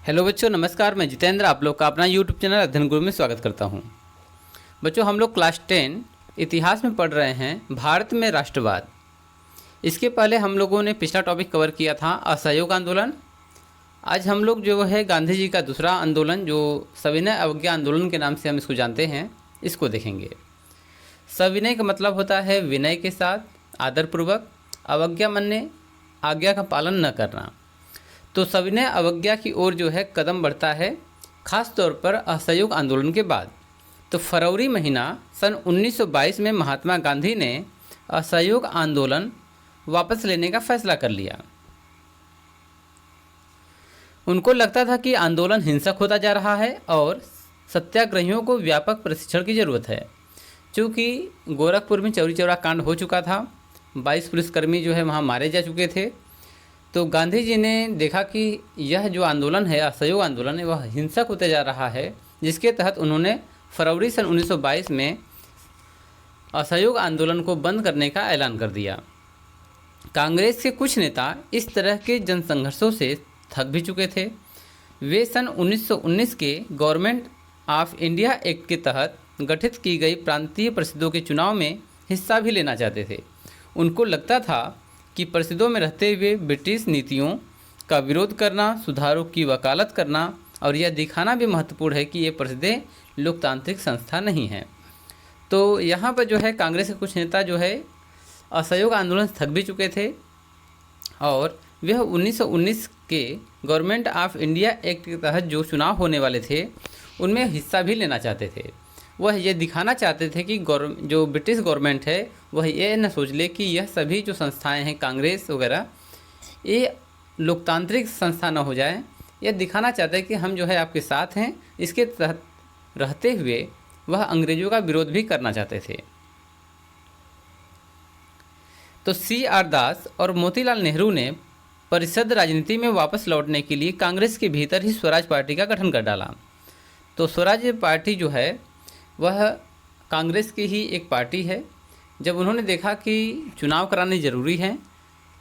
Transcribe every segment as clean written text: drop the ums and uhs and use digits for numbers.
Hello बच्चों, नमस्कार। मैं जितेंद्र आप लोग का अपना यूट्यूब चैनल अध्ययन गुरु में स्वागत करता हूं। बच्चों, हम लोग क्लास 10 इतिहास में पढ़ रहे हैं भारत में राष्ट्रवाद। इसके पहले हम लोगों ने पिछला टॉपिक कवर किया था असहयोग आंदोलन। आज हम लोग जो है गांधी जी का दूसरा आंदोलन, जो सविनय अवज्ञा आंदोलन के नाम से हम इसको जानते हैं, इसको देखेंगे। सविनय का मतलब होता है विनय के साथ, आदरपूर्वक। अवज्ञा माने आज्ञा का पालन न करना। तो सविनय अवज्ञा की ओर जो है कदम बढ़ता है, खास तौर पर असहयोग आंदोलन के बाद। तो फरवरी महीना सन 1922 में महात्मा गांधी ने असहयोग आंदोलन वापस लेने का फैसला कर लिया। उनको लगता था कि आंदोलन हिंसक होता जा रहा है और सत्याग्रहियों को व्यापक प्रशिक्षण की ज़रूरत है। चूँकि गोरखपुर में चौरी चौरा कांड हो चुका था, 22 पुलिसकर्मी जो है वहाँ मारे जा चुके थे। तो गांधी जी ने देखा कि यह जो आंदोलन है, असहयोग आंदोलन है, वह हिंसक होते जा रहा है, जिसके तहत उन्होंने फरवरी सन 1922 में असहयोग आंदोलन को बंद करने का ऐलान कर दिया। कांग्रेस के कुछ नेता इस तरह के जनसंघर्षों से थक भी चुके थे। वे सन 1919 के गवर्नमेंट ऑफ इंडिया एक्ट के तहत गठित की गई प्रांतीय परिषदों के चुनाव में हिस्सा भी लेना चाहते थे। उनको लगता था कि परिषदों में रहते हुए ब्रिटिश नीतियों का विरोध करना, सुधारों की वकालत करना और यह दिखाना भी महत्वपूर्ण है कि ये परिषदें लोकतांत्रिक संस्था नहीं हैं। तो यहाँ पर जो है कांग्रेस के कुछ नेता जो है असहयोग आंदोलन से थक भी चुके थे और वह 1919 के गवर्नमेंट ऑफ इंडिया एक्ट के तहत जो चुनाव होने वाले थे उनमें हिस्सा भी लेना चाहते थे। वह ये दिखाना चाहते थे कि जो ब्रिटिश गवर्नमेंट है वह ये न सोच ले कि यह सभी जो संस्थाएं हैं, कांग्रेस वगैरह, ये लोकतांत्रिक संस्था न हो जाए। यह दिखाना चाहते हैं कि हम जो है आपके साथ हैं। इसके तहत रहते हुए वह अंग्रेज़ों का विरोध भी करना चाहते थे। तो C.R. दास और मोतीलाल नेहरू ने परिषद राजनीति में वापस लौटने के लिए कांग्रेस के भीतर ही स्वराज पार्टी का गठन कर डाला। तो स्वराज पार्टी जो है वह कांग्रेस की ही एक पार्टी है। जब उन्होंने देखा कि चुनाव कराने ज़रूरी है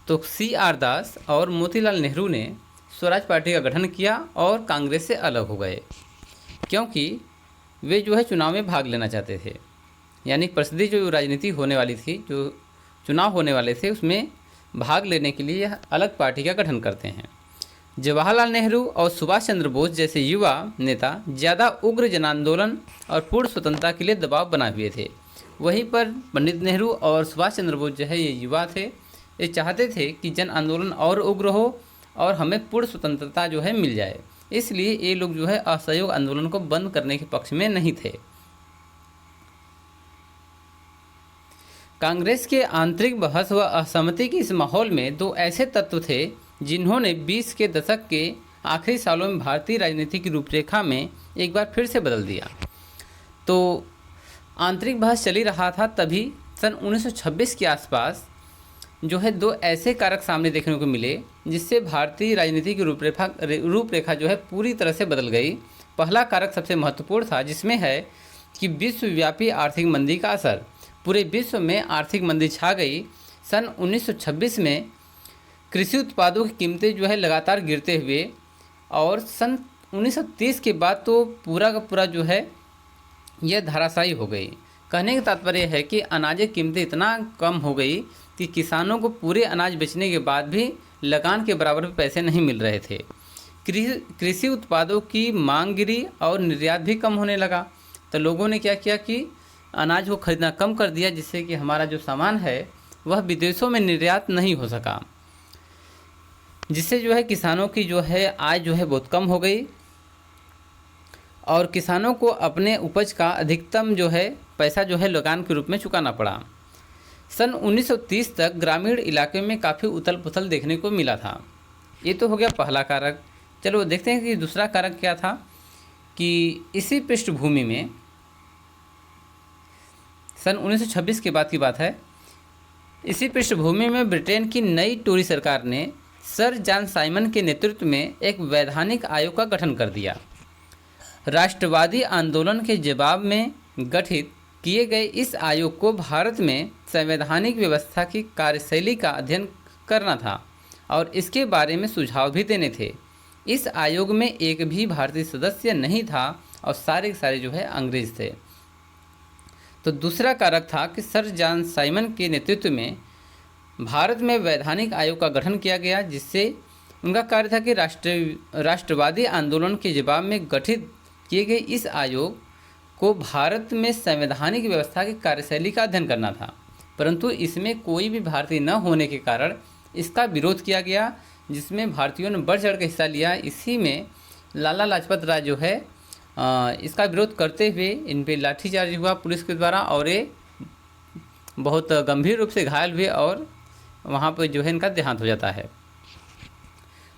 तो C.R. दास और मोतीलाल नेहरू ने स्वराज पार्टी का गठन किया और कांग्रेस से अलग हो गए, क्योंकि वे जो है चुनाव में भाग लेना चाहते थे। यानी परिषदीय जो राजनीति होने वाली थी, जो चुनाव होने वाले थे, उसमें भाग लेने के लिए यह अलग पार्टी का गठन करते हैं। जवाहरलाल नेहरू और सुभाष चंद्र बोस जैसे युवा नेता ज़्यादा उग्र जन आंदोलन और पूर्ण स्वतंत्रता के लिए दबाव बनाए हुए थे। वहीं पर पंडित नेहरू और सुभाष चंद्र बोस जो है ये युवा थे, ये चाहते थे कि जन आंदोलन और उग्र हो और हमें पूर्ण स्वतंत्रता जो है मिल जाए। इसलिए ये लोग जो है असहयोग आंदोलन को बंद करने के पक्ष में नहीं थे। कांग्रेस के आंतरिक बहस व असहमति के इस माहौल में दो ऐसे तत्व थे जिन्होंने 20 के दशक के आखिरी सालों में भारतीय राजनीति की रूपरेखा में एक बार फिर से बदल दिया। तो आंतरिक बहस चली रहा था, तभी सन 1926 के आसपास जो है दो ऐसे कारक सामने देखने को मिले जिससे भारतीय राजनीति की रूपरेखा जो है पूरी तरह से बदल गई। पहला कारक सबसे महत्वपूर्ण था, जिसमें है कि विश्वव्यापी आर्थिक मंदी का असर। पूरे विश्व में आर्थिक मंदी छा गई। सन 1926 में कृषि उत्पादों की कीमतें जो है लगातार गिरते हुए और सन 1930 के बाद तो पूरा का पूरा जो है यह धराशायी हो गई। कहने का तात्पर्य है कि अनाज की कीमतें इतना कम हो गई कि किसानों को पूरे अनाज बेचने के बाद भी लगान के बराबर भी पैसे नहीं मिल रहे थे। कृषि उत्पादों की मांग गिरी और निर्यात भी कम होने लगा। तो लोगों ने क्या किया कि अनाज को खरीदना कम कर दिया, जिससे कि हमारा जो सामान है वह विदेशों में निर्यात नहीं हो सका, जिससे जो है किसानों की जो है आय जो है बहुत कम हो गई और किसानों को अपने उपज का अधिकतम जो है पैसा जो है लगान के रूप में चुकाना पड़ा। सन 1930 तक ग्रामीण इलाके में काफ़ी उथल पुथल देखने को मिला था। ये तो हो गया पहला कारक। चलो देखते हैं कि दूसरा कारक क्या था। कि इसी पृष्ठभूमि में सन 1926 के बाद की बात है, इसी पृष्ठभूमि में ब्रिटेन की नई टोरी सरकार ने सर जॉन साइमन के नेतृत्व में एक वैधानिक आयोग का गठन कर दिया। राष्ट्रवादी आंदोलन के जवाब में गठित किए गए इस आयोग को भारत में संवैधानिक व्यवस्था की कार्यशैली का अध्ययन करना था और इसके बारे में सुझाव भी देने थे। इस आयोग में एक भी भारतीय सदस्य नहीं था और सारे के सारे जो है अंग्रेज थे। तो दूसरा कारक था कि सर जॉन साइमन के नेतृत्व में भारत में वैधानिक आयोग का गठन किया गया, जिससे उनका कार्य था कि राष्ट्रवादी आंदोलन के जवाब में गठित किए गए इस आयोग को भारत में संवैधानिक व्यवस्था की कार्यशैली का अध्ययन करना था, परंतु इसमें कोई भी भारतीय न होने के कारण इसका विरोध किया गया, जिसमें भारतीयों ने बढ़ चढ़ कर हिस्सा लिया। इसी में लाला लाजपत राय जो है इसका विरोध करते हुए इन पर लाठीचार्ज हुआ पुलिस के द्वारा और ये बहुत गंभीर रूप से घायल हुए और वहाँ पर जो है इनका देहांत हो जाता है।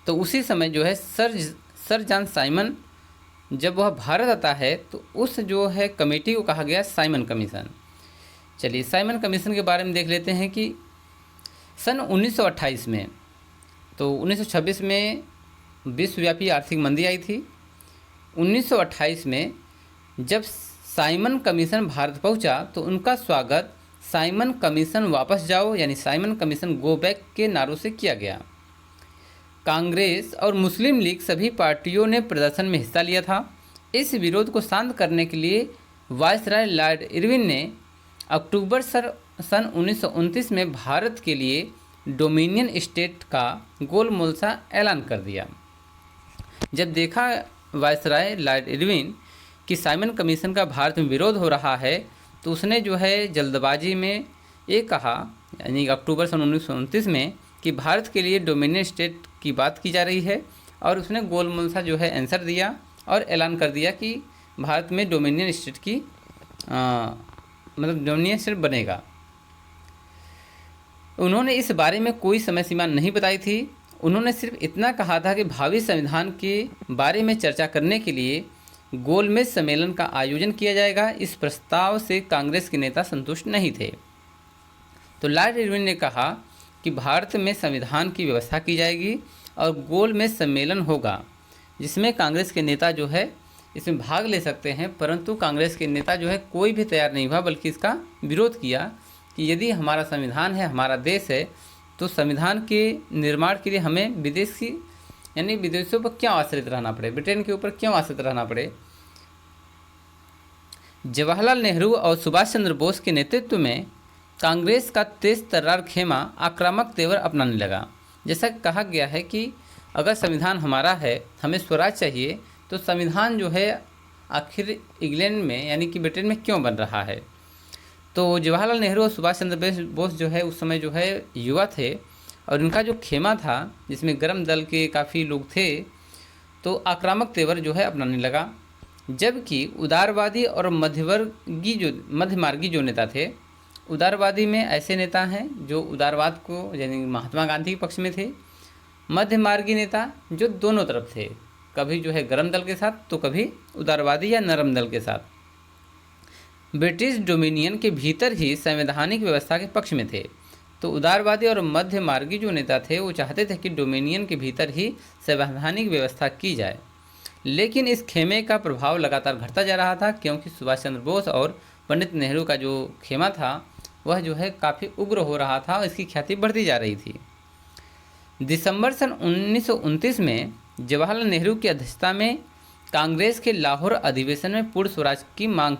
तो उसी समय जो है सर जॉन साइमन जब वह भारत आता है तो उस जो है कमेटी को कहा गया साइमन कमीशन। चलिए साइमन कमीशन के बारे में देख लेते हैं कि सन 1928 में, तो 1926 में विश्वव्यापी आर्थिक मंदी आई थी। 1928 में जब साइमन कमीशन भारत पहुंचा तो उनका स्वागत साइमन कमीशन वापस जाओ यानी साइमन कमीशन गो बैक के नारों से किया गया। कांग्रेस और मुस्लिम लीग सभी पार्टियों ने प्रदर्शन में हिस्सा लिया था। इस विरोध को शांत करने के लिए वायसराय लॉर्ड इरविन ने अक्टूबर सन 1929 में भारत के लिए डोमिनियन स्टेट का गोलमोल सा ऐलान कर दिया। जब देखा वायसराय लॉर्ड इरविन कि साइमन कमीशन का भारत में विरोध हो रहा है तो उसने जो है जल्दबाजी में ये कहा, यानी अक्टूबर सन 1929 में, कि भारत के लिए डोमिनियन स्टेट की बात की जा रही है और उसने गोलमोल सा जो है आंसर दिया और ऐलान कर दिया कि भारत में डोमिनियन स्टेट की मतलब डोमिनियन स्टेट बनेगा। उन्होंने इस बारे में कोई समय सीमा नहीं बताई थी। उन्होंने सिर्फ इतना कहा था कि भावी संविधान के बारे में चर्चा करने के लिए गोलमेज सम्मेलन का आयोजन किया जाएगा। इस प्रस्ताव से कांग्रेस के नेता संतुष्ट नहीं थे। तो लॉर्ड इरविन ने कहा कि भारत में संविधान की व्यवस्था की जाएगी और गोलमेज सम्मेलन होगा जिसमें कांग्रेस के नेता जो है इसमें भाग ले सकते हैं, परंतु कांग्रेस के नेता जो है कोई भी तैयार नहीं हुआ, बल्कि इसका विरोध किया कि यदि हमारा संविधान है, हमारा देश है, तो संविधान के निर्माण के लिए हमें विदेशी यानी विदेशों पर क्यों आश्रित रहना पड़े, ब्रिटेन के ऊपर क्यों आश्रित रहना पड़े। जवाहरलाल नेहरू और सुभाष चंद्र बोस के नेतृत्व में कांग्रेस का तेज तर्रार खेमा आक्रामक तेवर अपनाने लगा। जैसा कहा गया है कि अगर संविधान हमारा है, हमें स्वराज चाहिए, तो संविधान जो है आखिर इंग्लैंड में यानी कि ब्रिटेन में क्यों बन रहा है। तो जवाहरलाल नेहरू और सुभाष चंद्र बोस जो है उस समय जो है युवा थे और इनका जो खेमा था जिसमें गर्म दल के काफ़ी लोग थे, तो आक्रामक तेवर जो है अपनाने लगा। जबकि उदारवादी और मध्यमार्गी जो नेता थे, उदारवादी में ऐसे नेता हैं जो उदारवाद को यानी महात्मा गांधी के पक्ष में थे, मध्यमार्गी नेता जो दोनों तरफ थे, कभी जो है गर्म दल के साथ तो कभी उदारवादी या नरम दल के साथ। ब्रिटिश डोमिनियन के भीतर ही संवैधानिक व्यवस्था के पक्ष में थे। तो उदारवादी और मध्यमार्गी जो नेता थे वो चाहते थे कि डोमिनियन के भीतर ही संवैधानिक व्यवस्था की जाए, लेकिन इस खेमे का प्रभाव लगातार घटता जा रहा था, क्योंकि सुभाष चंद्र बोस और पंडित नेहरू का जो खेमा था वह जो है काफ़ी उग्र हो रहा था और इसकी ख्याति बढ़ती जा रही थी। दिसंबर सन 1929 में जवाहरलाल नेहरू की अध्यक्षता में कांग्रेस के लाहौर अधिवेशन में पूर्ण स्वराज की मांग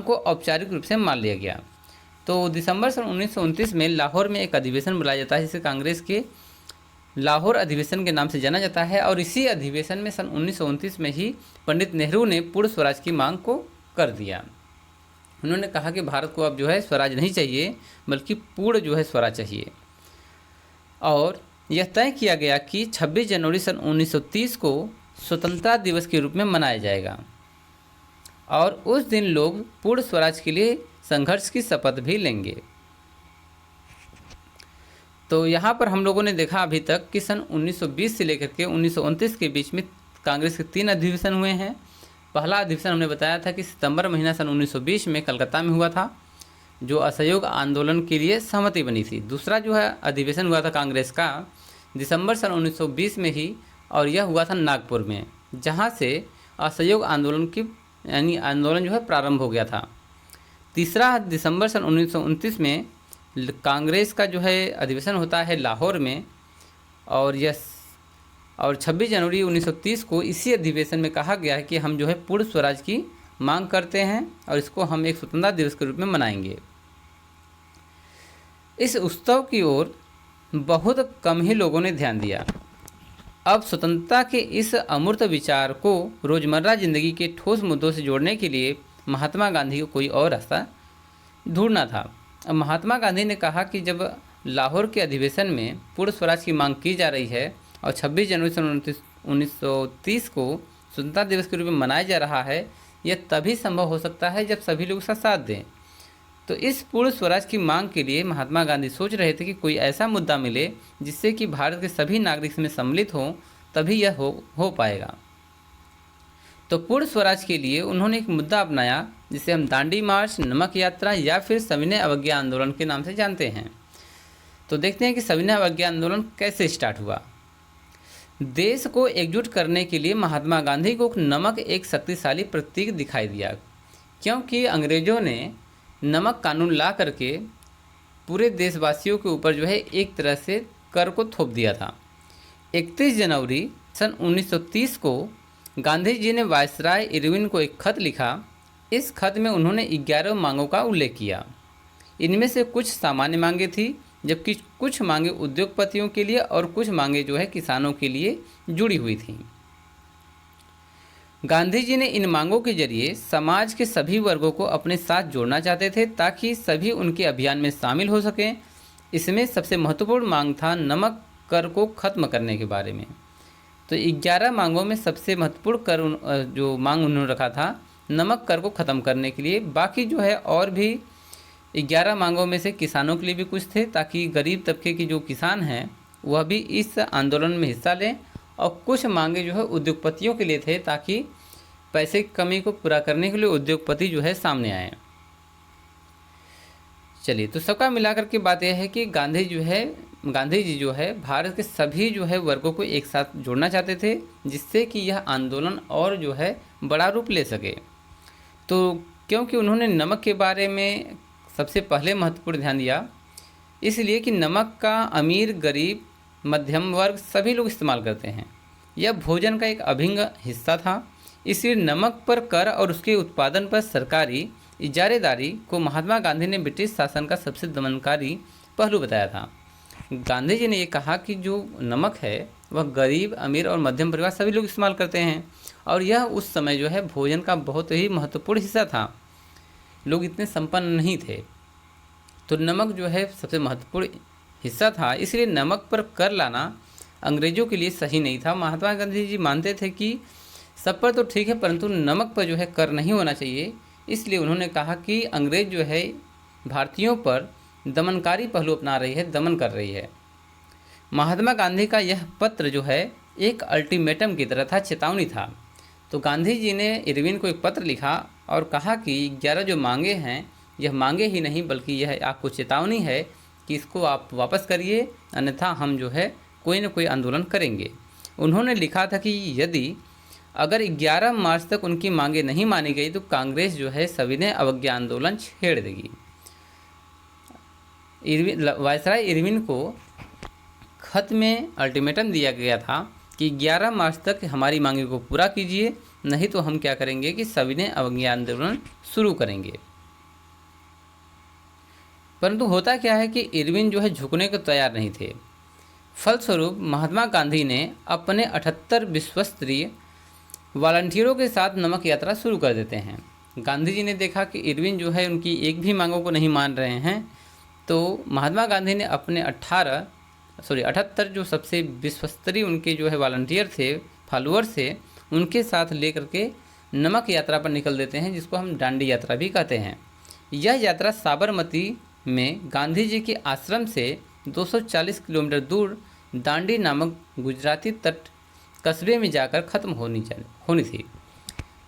को औपचारिक रूप से मान लिया गया। तो दिसंबर सन 1929 में लाहौर में एक अधिवेशन बुलाया जाता है जिसे कांग्रेस के लाहौर अधिवेशन के नाम से जाना जाता है, और इसी अधिवेशन में सन 1929 में ही पंडित नेहरू ने पूर्ण स्वराज की मांग को कर दिया। उन्होंने कहा कि भारत को अब जो है स्वराज नहीं चाहिए बल्कि पूर्ण जो है स्वराज चाहिए, और यह तय किया गया कि 26 जनवरी सन 1930 को स्वतंत्रता दिवस के रूप में मनाया जाएगा और उस दिन लोग पूर्ण स्वराज के लिए संघर्ष की शपथ भी लेंगे। तो यहाँ पर हम लोगों ने देखा अभी तक कि सन 1920 से लेकर के 1929 के बीच में कांग्रेस के 3 अधिवेशन हुए हैं। पहला अधिवेशन हमने बताया था कि सितंबर महीना सन 1920 में कलकत्ता में हुआ था, जो असहयोग आंदोलन के लिए सहमति बनी थी। दूसरा जो है अधिवेशन हुआ था कांग्रेस का दिसंबर सन 1920 में ही, और यह हुआ था नागपुर में, जहाँ से असहयोग आंदोलन की यानी आंदोलन जो है प्रारंभ हो गया था। तीसरा दिसंबर सन 1929 में कांग्रेस का जो है अधिवेशन होता है लाहौर में, और यह और 26 जनवरी 1930 को इसी अधिवेशन में कहा गया है कि हम जो है पूर्ण स्वराज की मांग करते हैं और इसको हम एक स्वतंत्रता दिवस के रूप में मनाएंगे। इस उत्सव की ओर बहुत कम ही लोगों ने ध्यान दिया। अब स्वतंत्रता के इस अमूर्त विचार को रोज़मर्रा ज़िंदगी के ठोस मुद्दों से जोड़ने के लिए महात्मा गांधी को कोई और रास्ता ढूंढना था। अब महात्मा गांधी ने कहा कि जब लाहौर के अधिवेशन में पूर्ण स्वराज की मांग की जा रही है और 26 जनवरी सन 1930 को स्वतंत्रता दिवस के रूप में मनाया जा रहा है, यह तभी संभव हो सकता है जब सभी लोग उसका साथ दें। तो इस पूर्ण स्वराज की मांग के लिए महात्मा गांधी सोच रहे थे कि कोई ऐसा मुद्दा मिले जिससे कि भारत के सभी नागरिक इसमें सम्मिलित हों, तभी यह हो पाएगा। तो पूर्ण स्वराज के लिए उन्होंने एक मुद्दा अपनाया जिसे हम दांडी मार्च, नमक यात्रा या फिर सविनय अवज्ञा आंदोलन के नाम से जानते हैं। तो देखते हैं कि सविनय अवज्ञा आंदोलन कैसे स्टार्ट हुआ। देश को एकजुट करने के लिए महात्मा गांधी को नमक एक शक्तिशाली प्रतीक दिखाई दिया, क्योंकि अंग्रेजों ने नमक कानून ला करके पूरे देशवासियों के ऊपर जो है एक तरह से कर को थोप दिया था। 31 जनवरी सन 1930 को गांधी जी ने वायसराय इरविन को एक खत लिखा। इस खत में उन्होंने 11 मांगों का उल्लेख किया। इनमें से कुछ सामान्य मांगे थी, जबकि कुछ मांगे उद्योगपतियों के लिए और कुछ मांगे जो है किसानों के लिए जुड़ी हुई थीं। गांधी जी ने इन मांगों के जरिए समाज के सभी वर्गों को अपने साथ जोड़ना चाहते थे ताकि सभी उनके अभियान में शामिल हो सकें। इसमें सबसे महत्वपूर्ण मांग था नमक कर को खत्म करने के बारे में। तो 11 मांगों में सबसे महत्वपूर्ण कर जो मांग उन्होंने रखा था नमक कर को ख़त्म करने के लिए। बाकी जो है और भी 11 मांगों में से किसानों के लिए भी कुछ थे, ताकि गरीब तबके के जो किसान हैं वह भी इस आंदोलन में हिस्सा लें, और कुछ मांगे जो है उद्योगपतियों के लिए थे ताकि पैसे की कमी को पूरा करने के लिए उद्योगपति जो है सामने आए। चलिए, तो सबका मिलाकर के बात यह है कि गांधी जी जो है भारत के सभी जो है वर्गों को एक साथ जोड़ना चाहते थे, जिससे कि यह आंदोलन और जो है बड़ा रूप ले सके। तो क्योंकि उन्होंने नमक के बारे में सबसे पहले महत्वपूर्ण ध्यान दिया, इसलिए कि नमक का अमीर, गरीब, मध्यम वर्ग सभी लोग इस्तेमाल करते हैं। यह भोजन का एक अभिन्न हिस्सा था। इसलिए नमक पर कर और उसके उत्पादन पर सरकारी इजारेदारी को महात्मा गांधी ने ब्रिटिश शासन का सबसे दमनकारी पहलू बताया था। गांधी जी ने ये कहा कि जो नमक है वह गरीब, अमीर और मध्यम परिवार सभी लोग इस्तेमाल करते हैं, और यह उस समय जो है भोजन का बहुत ही महत्वपूर्ण हिस्सा था। लोग इतने संपन्न नहीं थे, तो नमक जो है सबसे महत्वपूर्ण हिस्सा था। इसलिए नमक पर कर लाना अंग्रेज़ों के लिए सही नहीं था। महात्मा गांधी जी मानते थे कि सब पर तो ठीक है, परंतु नमक पर जो है कर नहीं होना चाहिए। इसलिए उन्होंने कहा कि अंग्रेज़ जो है भारतीयों पर दमनकारी पहलू अपना रही है, दमन कर रही है। महात्मा गांधी का यह पत्र जो है एक अल्टीमेटम की तरह था, चेतावनी था। तो गांधी जी ने इरविन को एक पत्र लिखा और कहा कि 11 जो मांगे हैं यह मांगे ही नहीं बल्कि यह आपको चेतावनी है कि इसको आप वापस करिए, अन्यथा हम जो है कोई न कोई आंदोलन करेंगे। उन्होंने लिखा था कि यदि अगर 11 मार्च तक उनकी मांगे नहीं मानी गई तो कांग्रेस जो है सविनय अवज्ञा आंदोलन छेड़ देगी। वायसराय इरविन को खत में अल्टीमेटम दिया गया था कि 11 मार्च तक हमारी मांगे को पूरा कीजिए, नहीं तो हम क्या करेंगे कि सविनय अवज्ञा आंदोलन शुरू करेंगे। परंतु होता क्या है कि इरविन जो है झुकने को तैयार नहीं थे। फलस्वरूप महात्मा गांधी ने अपने 78 विश्वस्तरीय वॉलंटियरों के साथ नमक यात्रा शुरू कर देते हैं। गांधी जी ने देखा कि इरविन जो है उनकी एक भी मांगों को नहीं मान रहे हैं, तो महात्मा गांधी ने अपने 78 जो सबसे विश्वस्तरीय उनके जो है वॉलंटियर थे, फॉलोअर्स थे, उनके साथ लेकर के नमक यात्रा पर निकल देते हैं, जिसको हम दांडी यात्रा भी कहते हैं। यह यात्रा साबरमती में गांधी जी के आश्रम से 240 किलोमीटर दूर दांडी नामक गुजराती तट कस्बे में जाकर ख़त्म होनी थी।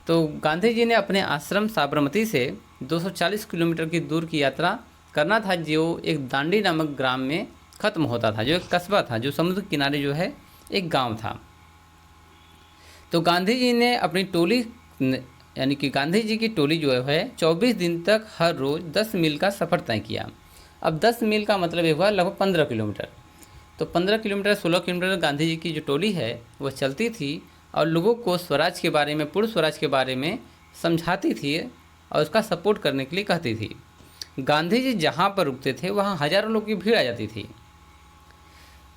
तो गांधी जी ने अपने आश्रम साबरमती से 240 किलोमीटर की दूर की यात्रा करना था, जो एक दांडी नामक ग्राम में ख़त्म होता था, जो एक कस्बा था, जो समुद्र किनारे जो है एक गांव था। तो गांधी जी ने अपनी टोली यानी कि गांधी जी की टोली जो है 24 दिन तक हर रोज़ 10 मील का सफ़र तय किया। अब 10 मील का मतलब ये हुआ लगभग 15 किलोमीटर। तो 15 किलोमीटर 16 किलोमीटर गांधी जी की जो टोली है वह चलती थी और लोगों को स्वराज के बारे में, पूर्ण स्वराज के बारे में समझाती थी और उसका सपोर्ट करने के लिए कहती थी। गांधी जी जहाँ पर रुकते थे वहाँ हजारों लोग की भीड़ आ जाती थी,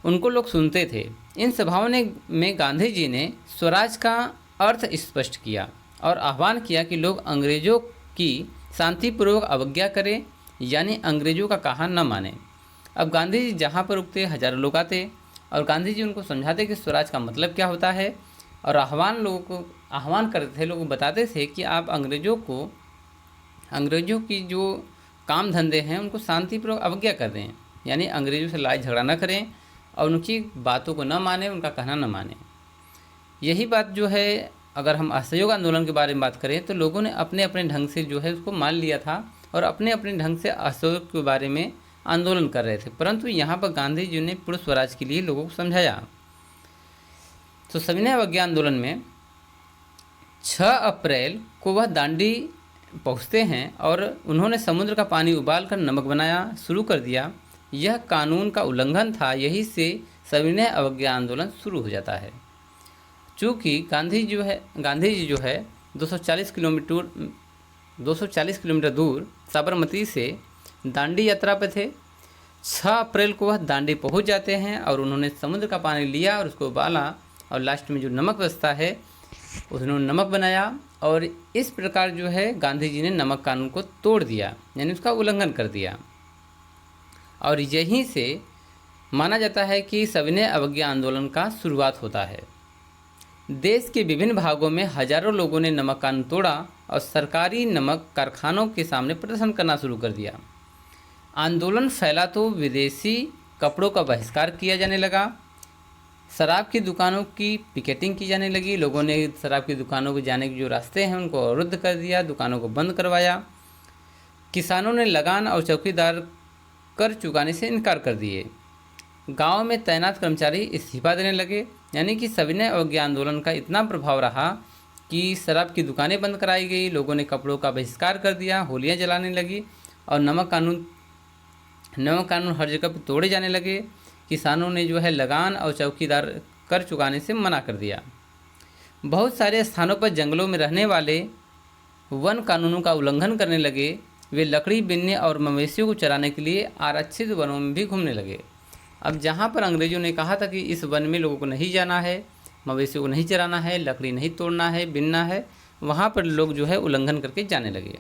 उनको लोग सुनते थे। इन सभाओं में गांधी जी ने स्वराज का अर्थ स्पष्ट किया और आह्वान किया कि लोग अंग्रेजों की शांतिपूर्वक अवज्ञा करें, यानी अंग्रेजों का कहा न माने। अब गांधी जी जहाँ पर रुकते हजारों लोग आते और गांधी जी उनको समझाते कि स्वराज का मतलब क्या होता है और आह्वान करते थे, लोगों को बताते थे कि आप अंग्रेजों की जो काम धंधे हैं उनको शांतिपूर्वक अवज्ञा कर दें, यानी अंग्रेजों से लड़ाई झगड़ा न करें और उनकी बातों को न माने, उनका कहना न माने। यही बात जो है, अगर हम असहयोग आंदोलन के बारे में बात करें तो लोगों ने अपने अपने ढंग से जो है उसको मान लिया था और अपने अपने ढंग से असहयोग के बारे में आंदोलन कर रहे थे, परंतु यहाँ पर गांधी जी ने पूर्ण स्वराज के लिए लोगों को समझाया। तो सविनय अवज्ञा आंदोलन में 6 अप्रैल को वह दांडी पहुँचते हैं और उन्होंने समुद्र का पानी उबालकर नमक बनाया शुरू कर दिया। यह कानून का उल्लंघन था, यही से सविनय अवज्ञा आंदोलन शुरू हो जाता है। चूँकि गांधी जी जो है 240 किलोमीटर दूर साबरमती से दांडी यात्रा पर थे। 6 अप्रैल को वह दांडी पहुंच जाते हैं और उन्होंने समुद्र का पानी लिया और उसको उबाला और लास्ट में जो नमक बचता है उन्होंने नमक बनाया और इस प्रकार जो है गांधी जी ने नमक कानून को तोड़ दिया, यानी उसका उल्लंघन कर दिया। और यहीं से माना जाता है कि सविनय अवज्ञा आंदोलन का शुरुआत होता है। देश के विभिन्न भागों में हजारों लोगों ने नमक कानून तोड़ा और सरकारी नमक कारखानों के सामने प्रदर्शन करना शुरू कर दिया। आंदोलन फैला तो विदेशी कपड़ों का बहिष्कार किया जाने लगा, शराब की दुकानों की पिकेटिंग की जाने लगी। लोगों ने शराब की दुकानों को जाने के जो रास्ते हैं उनको अवरुद्ध कर दिया, दुकानों को बंद करवाया। किसानों ने लगान और चौकीदार कर चुकाने से इनकार कर दिए। गांव में तैनात कर्मचारी इस्तीफा देने लगे, यानी कि सविनय अवज्ञा आंदोलन का इतना प्रभाव रहा कि शराब की दुकानें बंद कराई गई, लोगों ने कपड़ों का बहिष्कार कर दिया, होलियां जलाने लगी और नमक कानून हर जगह पर तोड़े जाने लगे। किसानों ने जो है लगान और चौकीदार कर चुकाने से मना कर दिया। बहुत सारे स्थानों पर जंगलों में रहने वाले वन कानूनों का उल्लंघन करने लगे। वे लकड़ी बीनने और मवेशियों को चराने के लिए आरक्षित वनों में भी घूमने लगे। अब जहाँ पर अंग्रेजों ने कहा था कि इस वन में लोगों को नहीं जाना है, मवेशियों को नहीं चराना है, लकड़ी नहीं तोड़ना है, बीनना है, वहाँ पर लोग जो है उल्लंघन करके जाने लगे।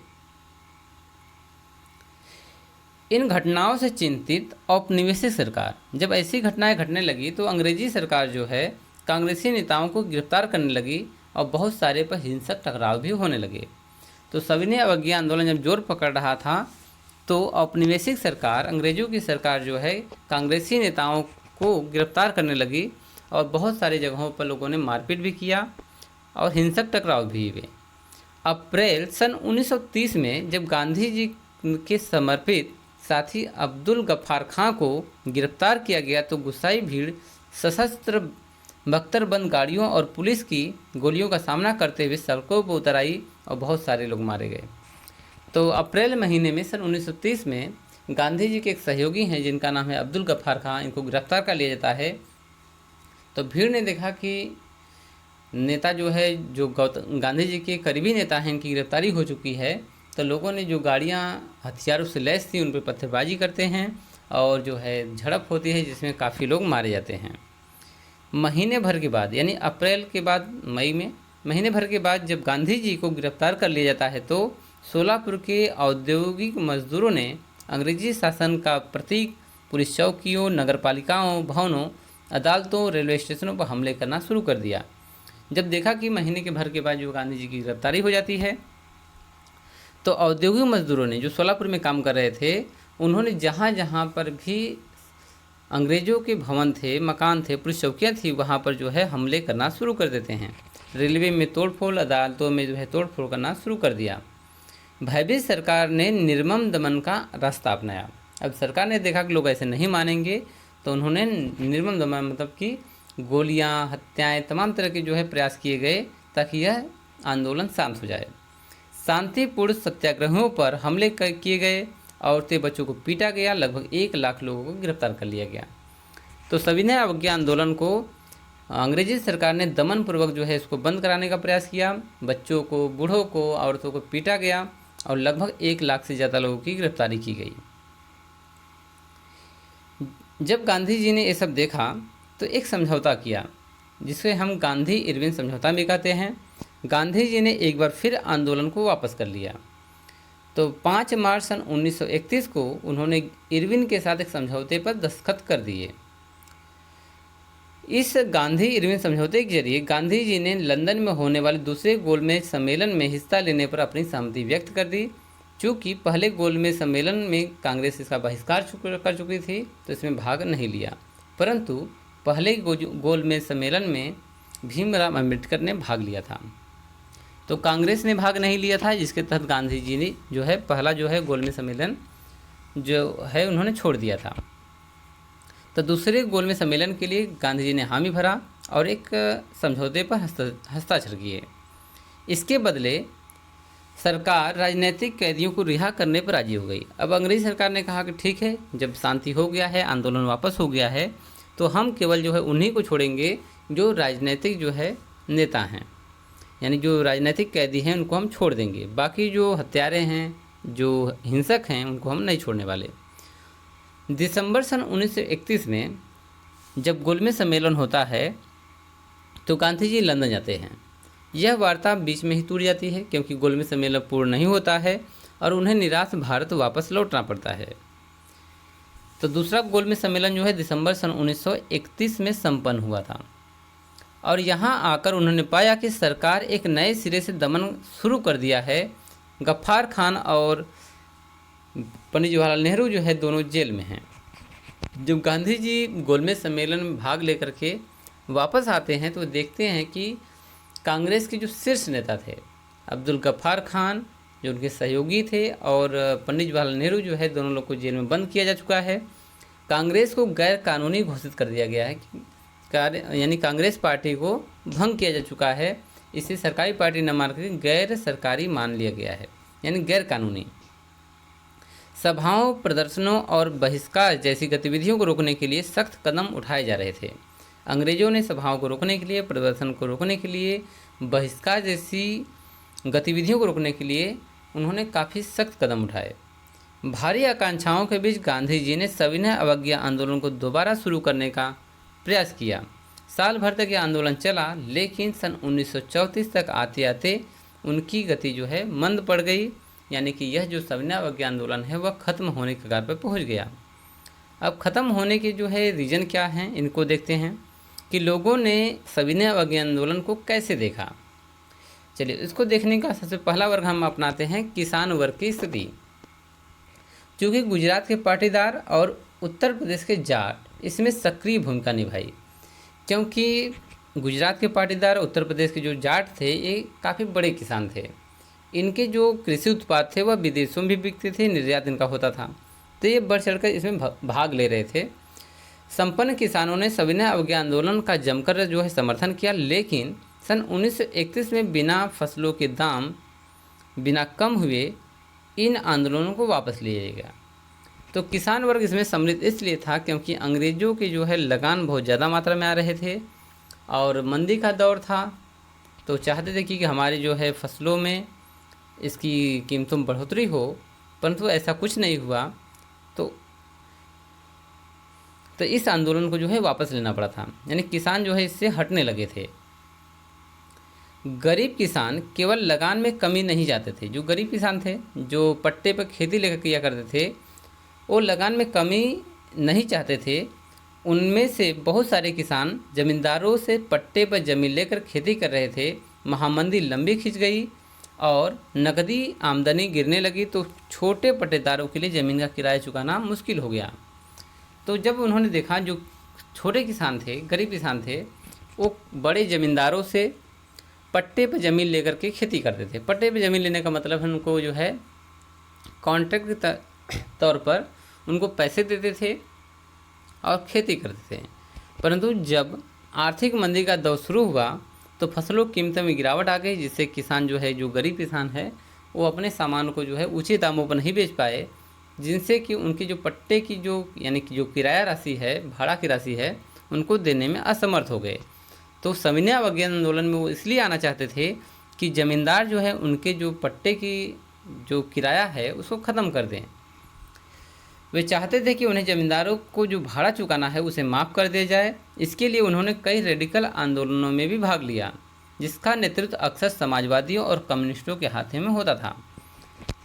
इन घटनाओं से चिंतित औपनिवेशिक सरकार, जब ऐसी घटनाएं घटने लगी तो अंग्रेजी सरकार जो है कांग्रेसी नेताओं को गिरफ्तार करने लगी और बहुत सारे पर हिंसक टकराव भी होने लगे। तो सविनय अवज्ञा आंदोलन जब जोर पकड़ रहा था तो औपनिवेशिक सरकार, अंग्रेजों की सरकार जो है कांग्रेसी नेताओं को गिरफ्तार करने लगी और बहुत सारी जगहों पर लोगों ने मारपीट भी किया और हिंसक टकराव भी हुए। अप्रैल सन 1930 में जब गांधी जी के समर्पित साथी अब्दुल गफ्फार खां को गिरफ्तार किया गया तो गुस्साई भीड़ सशस्त्र बख्तरबंद गाड़ियों और पुलिस की गोलियों का सामना करते हुए सड़कों पर उतर आई और बहुत सारे लोग मारे गए। तो अप्रैल महीने में सन 1930 में गांधी जी के एक सहयोगी हैं जिनका नाम है अब्दुल गफ्फार खां, इनको गिरफ्तार कर लिया जाता है। तो भीड़ ने देखा कि नेता जो है, जो गांधी जी के करीबी नेता हैं, इनकी गिरफ्तारी हो चुकी है। तो लोगों ने जो गाड़ियां हथियारों से लैस थी उन पर पत्थरबाजी करते हैं और जो है झड़प होती है जिसमें काफ़ी लोग मारे जाते हैं। महीने भर के बाद, यानी अप्रैल के बाद मई में महीने भर के बाद जब गांधी जी को गिरफ्तार कर लिया जाता है तो सोलापुर के औद्योगिक मजदूरों ने अंग्रेजी शासन का प्रतीक पुलिस चौकियों, नगरपालिकाओं, भवनों, अदालतों, रेलवे स्टेशनों पर हमले करना शुरू कर दिया। जब देखा कि महीने के भर के बाद जो गांधी जी की गिरफ्तारी हो जाती है तो औद्योगिक मजदूरों ने, जो सोलापुर में काम कर रहे थे, उन्होंने जहाँ जहाँ पर भी अंग्रेज़ों के भवन थे, मकान थे, पुलिस चौकियाँ थी, वहाँ पर जो है हमले करना शुरू कर देते हैं। रेलवे में तोड़फोड़, अदालतों में जो है तोड़फोड़ करना शुरू कर दिया। भयभीत सरकार ने निर्मम दमन का रास्ता अपनाया। अब सरकार ने देखा कि लोग ऐसे नहीं मानेंगे तो उन्होंने निर्मम दमन मतलब कि गोलियां, हत्याएं, तमाम तरह के जो है प्रयास किए गए ताकि यह आंदोलन शांत हो जाए। शांतिपूर्ण सत्याग्रहों पर हमले किए गए, औरतें बच्चों को पीटा गया, लगभग 1 लाख लोगों को गिरफ्तार कर लिया गया। तो सविनय अवज्ञा आंदोलन को अंग्रेजी सरकार ने दमनपूर्वक जो है इसको बंद कराने का प्रयास किया। बच्चों को, बूढ़ों को, औरतों को पीटा गया और लगभग 1 लाख से ज़्यादा लोगों की गिरफ्तारी की गई। जब गांधी जी ने ये सब देखा तो एक समझौता किया, जिसे हम गांधी इरविन समझौता भी कहते हैं। गांधी जी ने एक बार फिर आंदोलन को वापस कर लिया। तो 5 मार्च सन 1931 को उन्होंने इरविन के साथ एक समझौते पर दस्तखत कर दिए। इस गांधी इरविन समझौते के जरिए गांधी जी ने लंदन में होने वाले दूसरे गोलमेज सम्मेलन में हिस्सा लेने पर अपनी सहमति व्यक्त कर दी। चूँकि पहले गोलमेज सम्मेलन में कांग्रेस इसका बहिष्कार कर चुकी थी, तो इसमें भाग नहीं लिया, परंतु पहले गोलमेज सम्मेलन में भीमराव अम्बेडकर ने भाग लिया था। तो कांग्रेस ने भाग नहीं लिया था, जिसके तहत गांधी जी ने जो है पहला जो है गोलमेज सम्मेलन जो है उन्होंने छोड़ दिया था। तो दूसरे गोलमेज सम्मेलन के लिए गांधी जी ने हामी भरा और एक समझौते पर हस्ताक्षर किए। इसके बदले सरकार राजनीतिक कैदियों को रिहा करने पर राजी हो गई। अब अंग्रेजी सरकार ने कहा कि ठीक है, जब शांति हो गया है, आंदोलन वापस हो गया है, तो हम केवल जो है उन्हीं को छोड़ेंगे जो राजनीतिक जो है नेता हैं, यानी जो राजनीतिक कैदी हैं उनको हम छोड़ देंगे। बाकी जो हत्यारे हैं, जो हिंसक हैं, उनको हम नहीं छोड़ने वाले। दिसंबर सन 1931 में जब गोलमेज सम्मेलन होता है तो गांधी जी लंदन जाते हैं। यह वार्ता बीच में ही टूट जाती है, क्योंकि गोलमेज सम्मेलन पूर्ण नहीं होता है और उन्हें निराश भारत वापस लौटना पड़ता है। तो दूसरा गोलमेज सम्मेलन जो है दिसंबर सन 1931 में संपन्न हुआ था और यहाँ आकर उन्होंने पाया कि सरकार एक नए सिरे से दमन शुरू कर दिया है। गफ्फार खान और पंडित जवाहरलाल नेहरू जो है दोनों जेल में हैं। जब गांधी जी गोलमेज सम्मेलन में भाग लेकर के वापस आते हैं तो देखते हैं कि कांग्रेस के जो शीर्ष नेता थे, अब्दुल गफ्फार खान जो उनके सहयोगी थे, और पंडित जवाहरलाल नेहरू जो है, दोनों लोग को जेल में बंद किया जा चुका है। कांग्रेस को गैर कानूनी घोषित कर दिया गया है, यानी कांग्रेस पार्टी को भंग किया जा चुका है। इसे सरकारी पार्टी न मान कर गैर सरकारी मान लिया गया है, यानी गैर कानूनी। सभाओं, प्रदर्शनों और बहिष्कार जैसी गतिविधियों को रोकने के लिए सख्त कदम उठाए जा रहे थे। अंग्रेजों ने सभाओं को रोकने के लिए, प्रदर्शन को रोकने के लिए, बहिष्कार जैसी गतिविधियों को रोकने के लिए उन्होंने काफ़ी सख्त कदम उठाए। भारी आकांक्षाओं के बीच गांधी जी ने सविनय अवज्ञा आंदोलन को दोबारा शुरू करने का प्रयास किया। साल भर तक यह आंदोलन चला, लेकिन सन 1934 तक आते आते उनकी गति जो है मंद पड़ गई, यानी कि यह जो सविनय अवज्ञा आंदोलन है वह ख़त्म होने के कगार पर पहुंच गया। अब ख़त्म होने के जो है रीज़न क्या हैं, इनको देखते हैं कि लोगों ने सविनय अवज्ञा आंदोलन को कैसे देखा। चलिए, इसको देखने का सबसे पहला वर्ग हम अपनाते हैं किसान वर्ग की स्थिति। चूँकि गुजरात के पाटीदार और उत्तर प्रदेश के जाट इसमें सक्रिय भूमिका निभाई, क्योंकि गुजरात के पाटीदार, उत्तर प्रदेश के जो जाट थे, ये काफ़ी बड़े किसान थे। इनके जो कृषि उत्पाद थे वह विदेशों में भी बिकते थे, निर्यात इनका होता था, तो ये बढ़ चढ़कर इसमें भाग ले रहे थे। संपन्न किसानों ने सविनय अवज्ञा आंदोलन का जमकर जो है समर्थन किया, लेकिन सन 1931 में बिना फसलों के दाम बिना कम हुए इन आंदोलनों को वापस लिया गया। तो किसान वर्ग इसमें सम्मिलित इसलिए था क्योंकि अंग्रेज़ों की जो है लगान बहुत ज़्यादा मात्रा में आ रहे थे और मंदी का दौर था, तो चाहते थे कि हमारी जो है फसलों में इसकी कीमतों में बढ़ोतरी हो, परंतु ऐसा कुछ नहीं हुआ। तो इस आंदोलन को जो है वापस लेना पड़ा था, यानी किसान जो है इससे हटने लगे थे। गरीब किसान केवल लगान में कमी नहीं चाहते थे। जो गरीब किसान थे, जो पट्टे पर खेती लेकर किया करते थे, वो लगान में कमी नहीं चाहते थे। उनमें से बहुत सारे किसान ज़मींदारों से पट्टे पर ज़मीन लेकर खेती कर रहे थे। महामंदी लंबी खिंच गई और नकदी आमदनी गिरने लगी, तो छोटे पट्टेदारों के लिए ज़मीन का किराया चुकाना मुश्किल हो गया। तो जब उन्होंने देखा जो छोटे किसान थे, गरीब किसान थे, वो बड़े ज़मींदारों से पट्टे पर ज़मीन लेकर के खेती करते थे। पट्टे पर ज़मीन लेने का मतलब है उनको जो है कॉन्ट्रैक्ट के तौर पर उनको पैसे देते थे और खेती करते थे। परंतु जब आर्थिक मंदी का दौर शुरू हुआ तो फसलों की कीमतों में गिरावट आ गई, जिससे किसान जो है, जो गरीब किसान है, वो अपने सामान को जो है ऊंचे दामों पर नहीं बेच पाए, जिनसे कि उनकी जो पट्टे की जो यानी कि जो किराया राशि है, भाड़ा की राशि है, उनको देने में असमर्थ हो गए। तो सविनय अवज्ञा आंदोलन में वो इसलिए आना चाहते थे कि ज़मींदार जो है उनके जो पट्टे की जो किराया है उसको ख़त्म कर दें। वे चाहते थे कि उन्हें ज़मींदारों को जो भाड़ा चुकाना है उसे माफ़ कर दिया जाए। इसके लिए उन्होंने कई रेडिकल आंदोलनों में भी भाग लिया, जिसका नेतृत्व अक्सर समाजवादियों और कम्युनिस्टों के हाथों में होता था।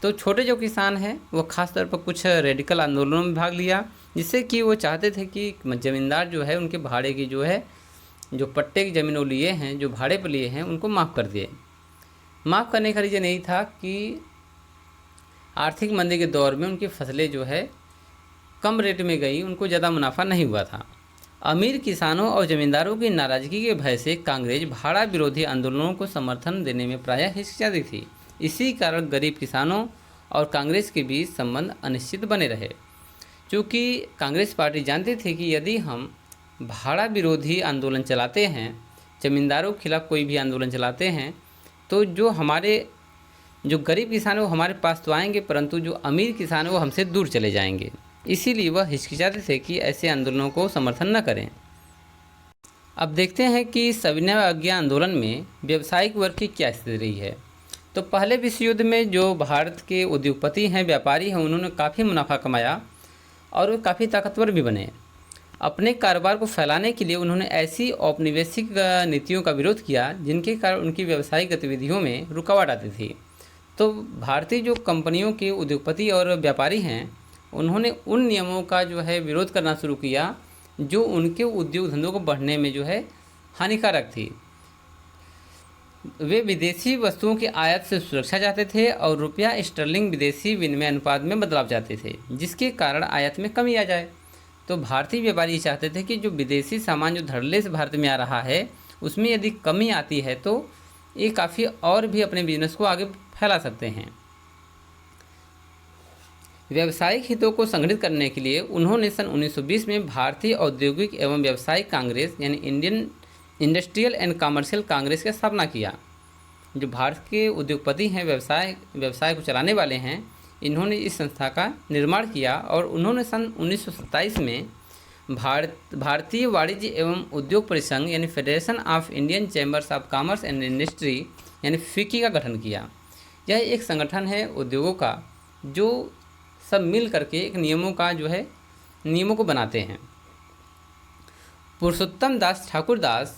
तो छोटे जो किसान हैं वो ख़ास तौर पर कुछ रेडिकल आंदोलनों में भाग लिया, जिससे कि वो चाहते थे कि ज़मींदार जो है उनके भाड़े की जो है जो पट्टे की ज़मीन वो लिए हैं, जो भाड़े पर लिए हैं, उनको माफ़ कर दिए। माफ़ करने का रीज़न यही था कि आर्थिक मंदी के दौर में उनकी फसलें जो है कम रेट में गई, उनको ज़्यादा मुनाफा नहीं हुआ था। अमीर किसानों और ज़मींदारों की नाराज़गी के भय से कांग्रेस भाड़ा विरोधी आंदोलनों को समर्थन देने में प्रायः हिचकिचाती थी। इसी कारण गरीब किसानों और कांग्रेस के बीच संबंध अनिश्चित बने रहे, क्योंकि कांग्रेस पार्टी जानती थी कि यदि हम भाड़ा विरोधी आंदोलन चलाते हैं, ज़मींदारों के खिलाफ कोई भी आंदोलन चलाते हैं, तो जो हमारे जो गरीब किसान है वो हमारे पास तो आएंगे, परंतु जो अमीर किसान है वो हमसे दूर चले जाएंगे। इसीलिए वह हिचकिचाते थे कि ऐसे आंदोलनों को समर्थन न करें। अब देखते हैं कि सविनय अवज्ञा आंदोलन में व्यावसायिक वर्ग की क्या स्थिति रही है। तो पहले विश्व युद्ध में जो भारत के उद्योगपति हैं, व्यापारी हैं, उन्होंने काफ़ी मुनाफा कमाया और वे काफ़ी ताकतवर भी बने। अपने कारोबार को फैलाने के लिए उन्होंने ऐसी औपनिवेशिक नीतियों का विरोध किया जिनके कारण उनकी व्यावसायिक गतिविधियों में रुकावट आती थी। तो भारतीय जो कंपनियों के उद्योगपति और व्यापारी हैं, उन्होंने उन नियमों का जो है विरोध करना शुरू किया जो उनके उद्योग धंधों को बढ़ने में जो है हानिकारक थी। वे विदेशी वस्तुओं की आयात से सुरक्षा चाहते थे और रुपया स्टर्लिंग विदेशी विनिमय अनुपात में बदलाव चाहते थे, जिसके कारण आयात में कमी आ जाए। तो भारतीय व्यापारी चाहते थे कि जो विदेशी सामान जो धड़ल्ले से भारत में आ रहा है उसमें यदि कमी आती है तो ये काफ़ी और भी अपने बिजनेस को आगे फैला सकते हैं। व्यावसायिक हितों को संगठित करने के लिए उन्होंने सन 1920 में भारतीय औद्योगिक एवं व्यावसायिक कांग्रेस यानी Indian industrial and commercial Congress की स्थापना किया। जो भारत के उद्योगपति हैं, व्यवसाय को चलाने वाले हैं, इन्होंने इस संस्था का निर्माण किया और उन्होंने सन 1927 में भारतीय वाणिज्य एवं उद्योग परिसंघ यानी federation of Indian chambers of commerce and industry यानी फिक्की का गठन किया। यह एक संगठन है उद्योगों का जो सब मिल करके एक नियमों को बनाते हैं। पुरुषोत्तम दास ठाकुर दास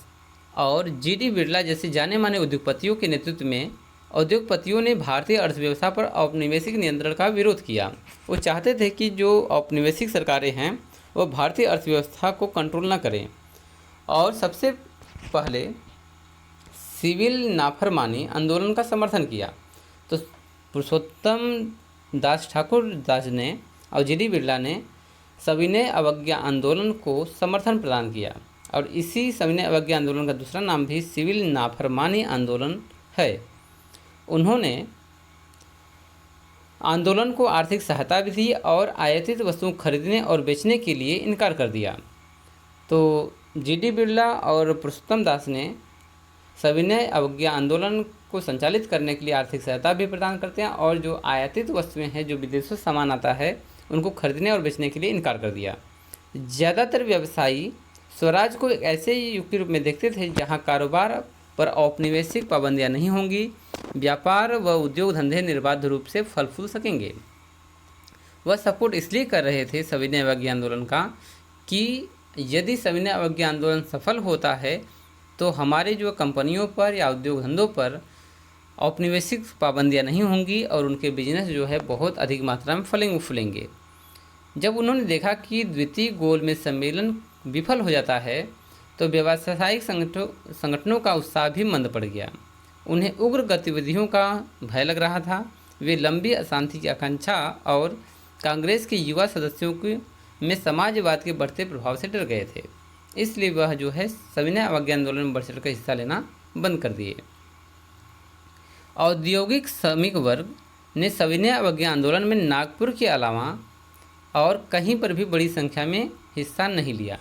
और जी.डी. बिरला जैसे जाने माने उद्योगपतियों के नेतृत्व में उद्योगपतियों ने भारतीय अर्थव्यवस्था पर औपनिवेशिक नियंत्रण का विरोध किया। वो चाहते थे कि जो औपनिवेशिक सरकारें हैं वो भारतीय अर्थव्यवस्था को कंट्रोल न करें और सबसे पहले सिविल नाफरमानी आंदोलन का समर्थन किया। तो पुरुषोत्तम दास ठाकुर दास ने और जी.डी. बिरला ने सविनय अवज्ञा आंदोलन को समर्थन प्रदान किया और इसी सविनय अवज्ञा आंदोलन का दूसरा नाम भी सिविल नाफरमानी आंदोलन है। उन्होंने आंदोलन को आर्थिक सहायता भी दी और आयातित वस्तुओं खरीदने और बेचने के लिए इनकार कर दिया। तो जी.डी. बिरला और पुरुषोत्तम दास ने सविनय अवज्ञा आंदोलन को संचालित करने के लिए आर्थिक सहायता भी प्रदान करते हैं और जो आयातित वस्तुएं हैं, जो विदेशों से सामान आता है, उनको खरीदने और बेचने के लिए इनकार कर दिया। ज़्यादातर व्यवसायी स्वराज को एक ऐसे युग के रूप में देखते थे जहां कारोबार पर औपनिवेशिक पाबंदियां नहीं होंगी, व्यापार व उद्योग धंधे निर्बाध रूप से फल फूल सकेंगे। वह सपोर्ट इसलिए कर रहे थे सविनय अवज्ञा आंदोलन का कि यदि सविनय अवज्ञा आंदोलन सफल होता है तो हमारे जो कंपनियों पर या उद्योग धंधों पर औपनिवेशिक पाबंदियां नहीं होंगी और उनके बिजनेस जो है बहुत अधिक मात्रा में फलेंगे। जब उन्होंने देखा कि द्वितीय गोलमेज सम्मेलन विफल हो जाता है तो व्यावसायिक संगठनों का उत्साह भी मंद पड़ गया। उन्हें उग्र गतिविधियों का भय लग रहा था। वे लंबी अशांति की आकांक्षा और कांग्रेस के युवा सदस्यों में समाजवाद के बढ़ते प्रभाव से डर गए थे। इसलिए वह जो है सविनय अवज्ञा आंदोलन में बढ़ चढ़ कर हिस्सा लेना बंद कर दिए। औद्योगिक श्रमिक वर्ग ने सविनय अवज्ञा आंदोलन में नागपुर के अलावा और कहीं पर भी बड़ी संख्या में हिस्सा नहीं लिया।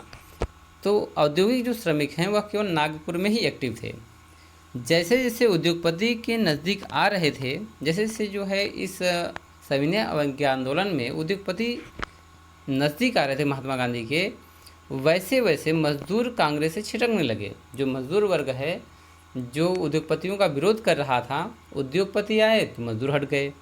तो औद्योगिक जो श्रमिक हैं वह केवल नागपुर में ही एक्टिव थे। जैसे जैसे उद्योगपति के नज़दीक आ रहे थे, जैसे जैसे जो है इस सविनय अवज्ञा आंदोलन में उद्योगपति नज़दीक आ रहे थे महात्मा गांधी के, वैसे वैसे मजदूर कांग्रेस से छिटकने लगे। जो मजदूर वर्ग है जो उद्योगपतियों का विरोध कर रहा था, उद्योगपति आए तो मजदूर हट गए।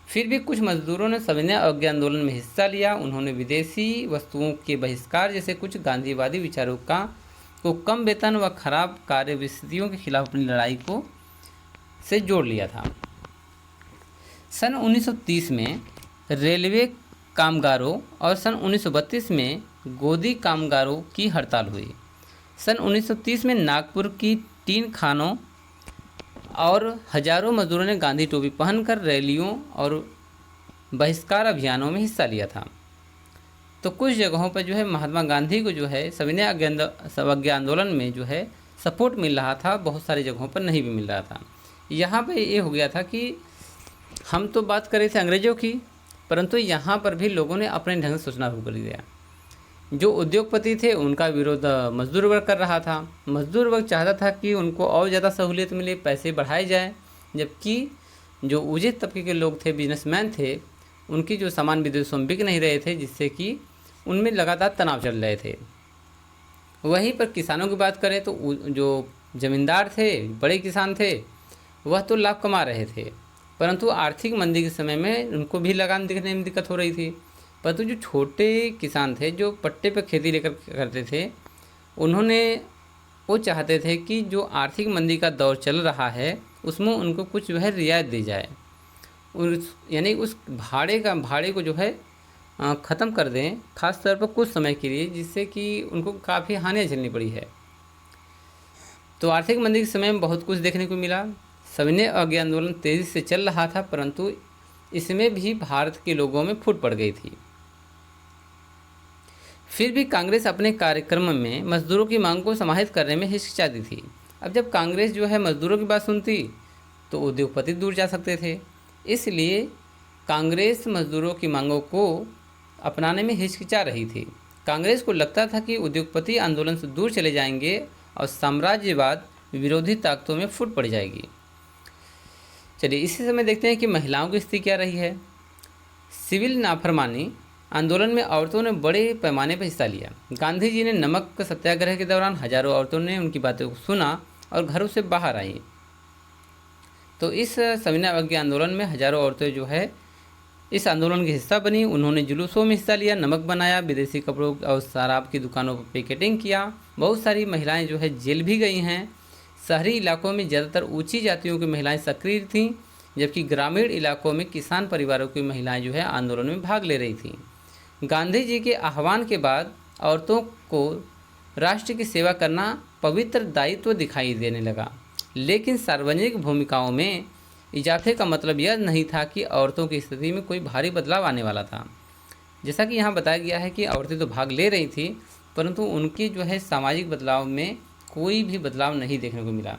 फिर भी कुछ मजदूरों ने सविनय अवज्ञा आंदोलन में हिस्सा लिया। उन्होंने विदेशी वस्तुओं के बहिष्कार जैसे कुछ गांधीवादी विचारों को कम वेतन व खराब कार्य परिस्थितियों के खिलाफ अपनी लड़ाई को से जोड़ लिया था। सन 1930 में रेलवे कामगारों और सन 1932 में गोदी कामगारों की हड़ताल हुई। सन 1930 में नागपुर की 3 खानों और हजारों मजदूरों ने गांधी टोपी पहनकर रैलियों और बहिष्कार अभियानों में हिस्सा लिया था। तो कुछ जगहों पर जो है महात्मा गांधी को जो है सविनय अवज्ञा आंदोलन में जो है सपोर्ट मिल रहा था, बहुत सारी जगहों पर नहीं भी मिल रहा था। यहाँ पे ये हो गया था कि हम तो बात कर रहे थे अंग्रेज़ों की, परंतु यहाँ पर भी लोगों ने अपने ढंग से सोचना शुरू कर दिया। जो उद्योगपति थे उनका विरोध मजदूर वर्ग कर रहा था। मजदूर वर्ग चाहता था कि उनको और ज़्यादा सहूलियत मिले, पैसे बढ़ाए जाए, जबकि जो ऊंचे तबके के लोग थे, बिजनेसमैन थे, उनकी जो सामान विदेशों में बिक नहीं रहे थे, जिससे कि उनमें लगातार तनाव चल रहे थे। वहीं पर किसानों की बात करें तो जो ज़मींदार थे, बड़े किसान थे, वह तो लाभ कमा रहे थे, परंतु आर्थिक मंदी के समय में उनको भी लगान दिखने में दिक्कत हो रही थी। परंतु जो छोटे किसान थे, जो पट्टे पर खेती लेकर करते थे, वो चाहते थे कि जो आर्थिक मंदी का दौर चल रहा है उसमें उनको कुछ जो है रियायत दी जाए, यानी उस भाड़े को जो है ख़त्म कर दें, ख़ास तौर पर कुछ समय के लिए, जिससे कि उनको काफ़ी हानि झेलनी पड़ी है। तो आर्थिक मंदी के समय में बहुत कुछ देखने को मिला। सविनय अवज्ञा आंदोलन तेज़ी से चल रहा था, परंतु इसमें भी भारत के लोगों में फूट पड़ गई थी। फिर भी कांग्रेस अपने कार्यक्रम में मजदूरों की मांग को समाहित करने में हिचकिचाती थी। अब जब कांग्रेस जो है मजदूरों की बात सुनती तो उद्योगपति दूर जा सकते थे, इसलिए कांग्रेस मजदूरों की मांगों को अपनाने में हिचकिचा रही थी। कांग्रेस को लगता था कि उद्योगपति आंदोलन से दूर चले जाएंगे और साम्राज्यवाद विरोधी ताकतों में फूट पड़ जाएगी। चलिए इसी समय देखते हैं कि महिलाओं की स्थिति क्या रही है। सिविल नाफरमानी आंदोलन में औरतों ने बड़े पैमाने पर हिस्सा लिया। गांधी जी ने नमक सत्याग्रह के दौरान हजारों औरतों ने उनकी बातों को सुना और घरों से बाहर आई। तो इस सविनय अवज्ञा आंदोलन में हजारों औरतें जो है इस आंदोलन के हिस्सा बनी। उन्होंने जुलूसों में हिस्सा लिया, नमक बनाया, विदेशी कपड़ों और शराब की दुकानों पर पिकेटिंग किया। बहुत सारी महिलाएं जो है जेल भी गई हैं। शहरी इलाकों में ज़्यादातर ऊंची जातियों की महिलाएं सक्रिय थीं, जबकि ग्रामीण इलाकों में किसान परिवारों की महिलाएं जो है आंदोलन में भाग ले रही थीं। गांधी जी के आह्वान के बाद औरतों को राष्ट्र की सेवा करना पवित्र दायित्व दिखाई देने लगा, लेकिन सार्वजनिक भूमिकाओं में इजाफे का मतलब यह नहीं था कि औरतों की स्थिति में कोई भारी बदलाव आने वाला था। जैसा कि यहाँ बताया गया है कि औरतें तो भाग ले रही थी, परंतु उनकी जो है सामाजिक बदलाव में कोई भी बदलाव नहीं देखने को मिला।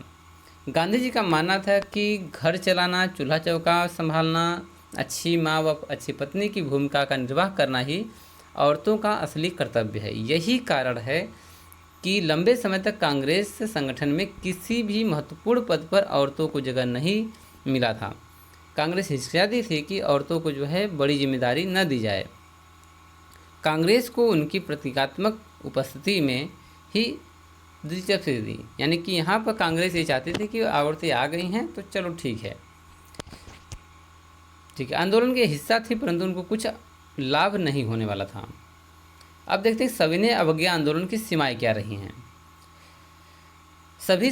गांधी जी का मानना था कि घर चलाना, चूल्हा चौका संभालना, अच्छी माँ व अच्छी पत्नी की भूमिका का निर्वाह करना ही औरतों का असली कर्तव्य है। यही कारण है कि लंबे समय तक कांग्रेस संगठन में किसी भी महत्वपूर्ण पद पर औरतों को जगह नहीं मिला था। कांग्रेस हिचकिचाती थी कि औरतों को जो है बड़ी जिम्मेदारी न दी जाए। कांग्रेस को उनकी प्रतीकात्मक उपस्थिति में ही दिलचस्पी दी, यानी कि यहाँ पर कांग्रेस ये चाहती थी कि औरतें आ गई हैं तो चलो ठीक है, आंदोलन के हिस्सा थी, परंतु उनको कुछ लाभ नहीं होने वाला था। अब देखते हैं सविनय अवज्ञा आंदोलन की सीमाएं क्या रही हैं। सभी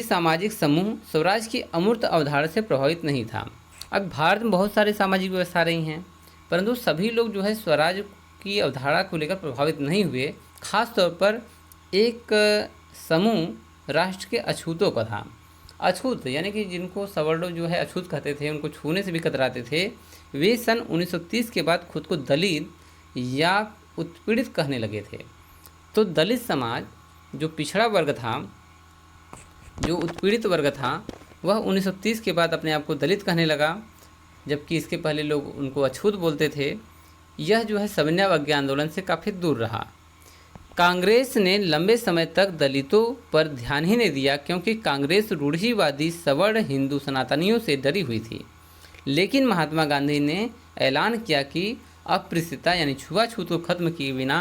सामाजिक समूह स्वराज की अमूर्त अवधारणा से प्रभावित नहीं था। अब भारत में बहुत सारी सामाजिक व्यवस्था रही हैं, परंतु सभी लोग जो है स्वराज की अवधारणा को लेकर प्रभावित नहीं हुए। खास तौर पर एक समूह राष्ट्र के अछूतों का था। अछूत यानी कि जिनको सवर्णों जो है अछूत कहते थे, उनको छूने से भी कतराते थे, वे सन 1930 के बाद खुद को दलित या उत्पीड़ित कहने लगे थे। तो दलित समाज जो पिछड़ा वर्ग था, जो उत्पीड़ित वर्ग था, वह 1930 के बाद अपने आप को दलित कहने लगा, जबकि इसके पहले लोग उनको अछूत बोलते थे। यह जो है सविनय अवज्ञा आंदोलन से काफ़ी दूर रहा। कांग्रेस ने लंबे समय तक दलितों पर ध्यान ही नहीं दिया, क्योंकि कांग्रेस रूढ़िवादी सवर्ण हिंदू सनातनियों से डरी हुई थी। लेकिन महात्मा गांधी ने ऐलान किया कि अस्पृश्यता यानी छुआछूत को खत्म किए बिना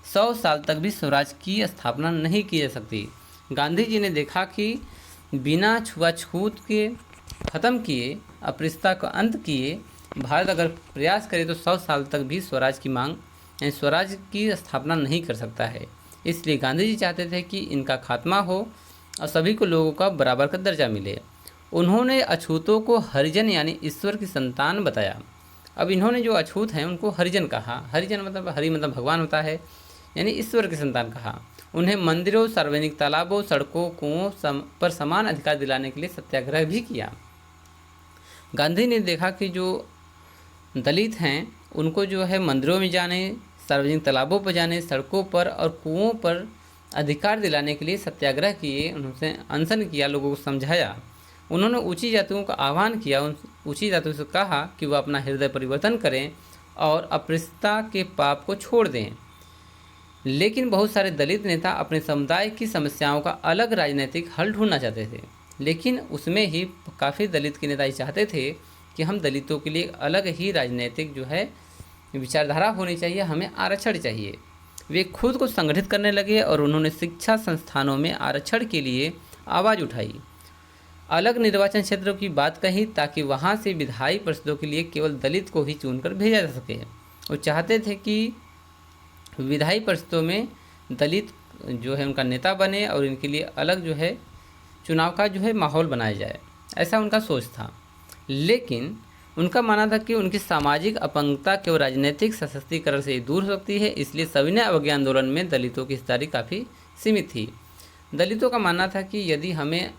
100 साल तक भी स्वराज की स्थापना नहीं की जा सकती। गांधी जी ने देखा कि बिना छुआछूत के ख़त्म किए, अस्पृश्यता का अंत किए, भारत अगर प्रयास करे तो 100 साल तक भी स्वराज की मांग यानी स्वराज की स्थापना नहीं कर सकता है। इसलिए गांधी जी चाहते थे कि इनका खात्मा हो और सभी को लोगों का बराबर का दर्जा मिले। उन्होंने अछूतों को हरिजन यानी ईश्वर की संतान बताया। अब इन्होंने जो अछूत हैं उनको हरिजन कहा। हरिजन मतलब हरि मतलब भगवान होता है, यानी ईश्वर की संतान कहा। उन्हें मंदिरों, सार्वजनिक तालाबों, सड़कों, कुओं पर समान अधिकार दिलाने के लिए सत्याग्रह भी किया। गांधी ने देखा कि जो दलित हैं उनको जो है मंदिरों में जाने, सार्वजनिक तालाबों पर जाने, सड़कों पर और कुओं पर अधिकार दिलाने के लिए सत्याग्रह किए। उन्होंने अनशन किया, लोगों को समझाया। उन्होंने ऊंची जातियों का आह्वान किया, उन ऊंची जातियों से कहा कि वह अपना हृदय परिवर्तन करें और अस्पृश्यता के पाप को छोड़ दें। लेकिन बहुत सारे दलित नेता अपने समुदाय की समस्याओं का अलग राजनीतिक हल ढूंढना चाहते थे। लेकिन उसमें ही काफ़ी दलित के नेता ये चाहते थे कि हम दलितों के लिए अलग ही राजनीतिक जो है विचारधारा होनी चाहिए, हमें आरक्षण चाहिए। वे खुद को संगठित करने लगे और उन्होंने शिक्षा संस्थानों में आरक्षण के लिए आवाज़ उठाई। अलग निर्वाचन क्षेत्रों की बात कही ताकि वहां से विधायी परिषदों के लिए केवल दलित को ही चुनकर भेजा जा सके। वो चाहते थे कि विधायी परिषदों में दलित जो है उनका नेता बने और इनके लिए अलग जो है चुनाव का जो है माहौल बनाया जाए, ऐसा उनका सोच था। लेकिन उनका मानना था कि उनकी सामाजिक अपंगता केवल राजनीतिक सशक्तिकरण से ही दूर हो सकती है। इसलिए सविनय अवज्ञा आंदोलन में दलितों की हिस्सेदारी काफ़ी सीमित थी। दलितों का मानना था कि यदि हमें